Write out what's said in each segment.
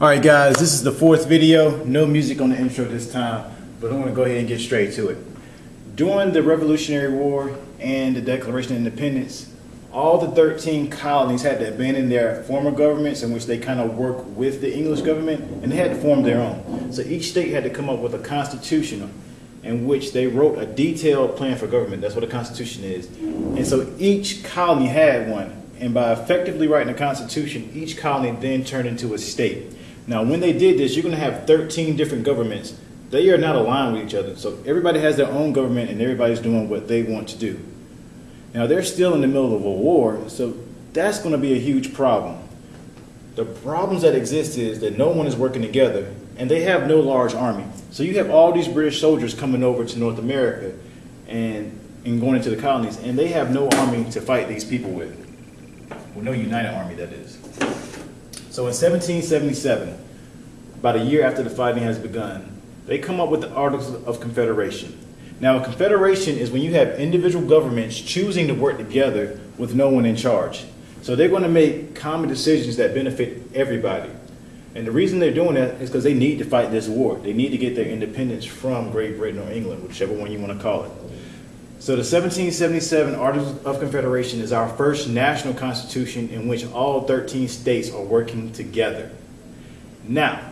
Alright guys, this is the fourth video. No music on the intro this time, but I'm going to go ahead and get straight to it. During the Revolutionary War and the Declaration of Independence, all the 13 colonies had to abandon their former governments in which they kind of work with the English government, and they had to form their own. So each state had to come up with a constitution in which they wrote a detailed plan for government. That's what a constitution is. And so each colony had one. And by effectively writing a constitution, each colony then turned into a state. Now, when they did this, you're going to have 13 different governments. They are not aligned with each other. So everybody has their own government and everybody's doing what they want to do. Now, they're still in the middle of a war, so that's going to be a huge problem. The problems that exist is that no one is working together and they have no large army. So you have all these British soldiers coming over to North America and going into the colonies, and they have no army to fight these people with. Well, no united army, that is. So in 1777, about a year after the fighting has begun, they come up with the Articles of Confederation. Now, a confederation is when you have individual governments choosing to work together with no one in charge. So they're going to make common decisions that benefit everybody. And the reason they're doing that is because they need to fight this war. They need to get their independence from Great Britain or England, whichever one you want to call it. So the 1777 Articles of Confederation is our first national constitution in which all 13 states are working together. Now,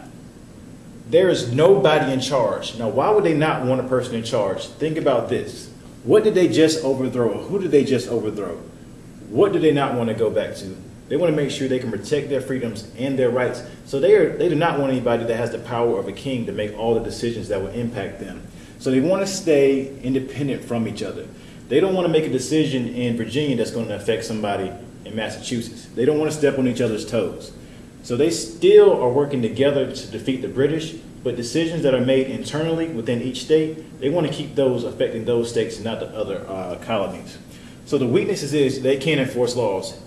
there is nobody in charge. Now, why would they not want a person in charge? Think about this. What did they just overthrow? Who did they just overthrow? What do they not want to go back to? They want to make sure they can protect their freedoms and their rights. So they do not want anybody that has the power of a king to make all the decisions that will impact them. So they want to stay independent from each other. They don't want to make a decision in Virginia that's going to affect somebody in Massachusetts. They don't want to step on each other's toes. So they still are working together to defeat the British, but decisions that are made internally within each state, they want to keep those affecting those states and not the other colonies. So the weaknesses is they can't enforce laws.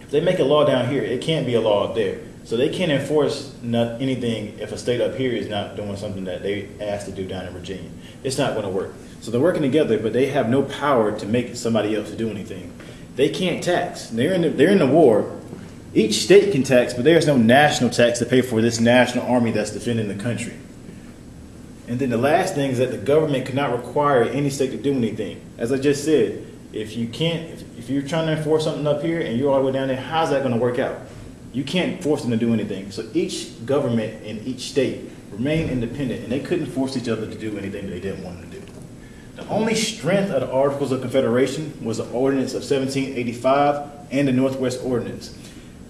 If they make a law down here, it can't be a law up there. So they can't enforce anything if a state up here is not doing something that they asked to do down in Virginia. It's not going to work. So they're working together, but they have no power to make somebody else to do anything. They can't tax. They're in the war. Each state can tax, but there's no national tax to pay for this national army that's defending the country. And then the last thing is that the government cannot require any state to do anything. As I just said, if you're trying to enforce something up here and you're all the way down there, how's that going to work out? You can't force them to do anything. So each government in each state remained independent, and they couldn't force each other to do anything they didn't want them to do. The only strength of the Articles of Confederation was the Ordinance of 1785 and the Northwest Ordinance.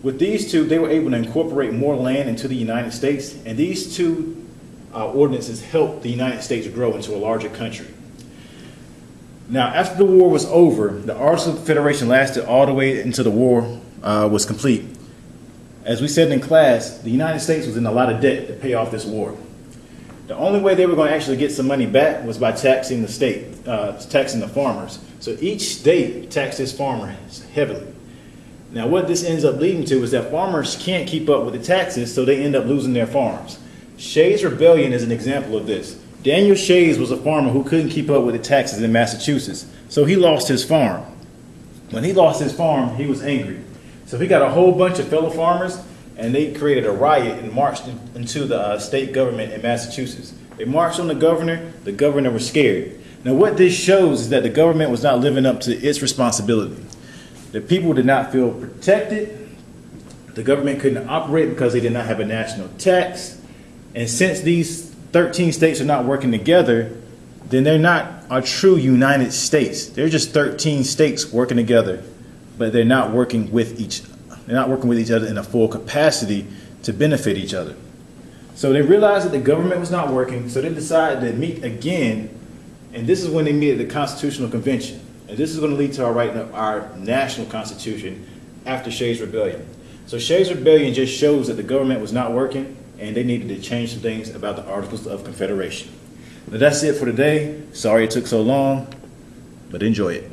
With these two, they were able to incorporate more land into the United States, and these two ordinances helped the United States grow into a larger country. Now, after the war was over, the Articles of Confederation lasted all the way until the war was complete. As we said in class, the United States was in a lot of debt to pay off this war. The only way they were going to actually get some money back was by taxing the state, taxing the farmers. So each state taxed its farmers heavily. Now what this ends up leading to is that farmers can't keep up with the taxes, so they end up losing their farms. Shays' Rebellion is an example of this. Daniel Shays was a farmer who couldn't keep up with the taxes in Massachusetts, so he lost his farm. When he lost his farm, he was angry. So he got a whole bunch of fellow farmers, and they created a riot and marched into the state government in Massachusetts. They marched on the governor was scared. Now what this shows is that the government was not living up to its responsibility. The people did not feel protected. The government couldn't operate because they did not have a national tax. And since these 13 states are not working together, then they're not a true United States. They're just 13 states working together, but they're not working with each other in a full capacity to benefit each other. So they realized that the government was not working, so they decided to meet again, and this is when they meet at the Constitutional Convention. And this is going to lead to our national constitution after Shays' Rebellion. So Shays' Rebellion just shows that the government was not working, and they needed to change some things about the Articles of Confederation. Now that's it for today. Sorry it took so long, but enjoy it.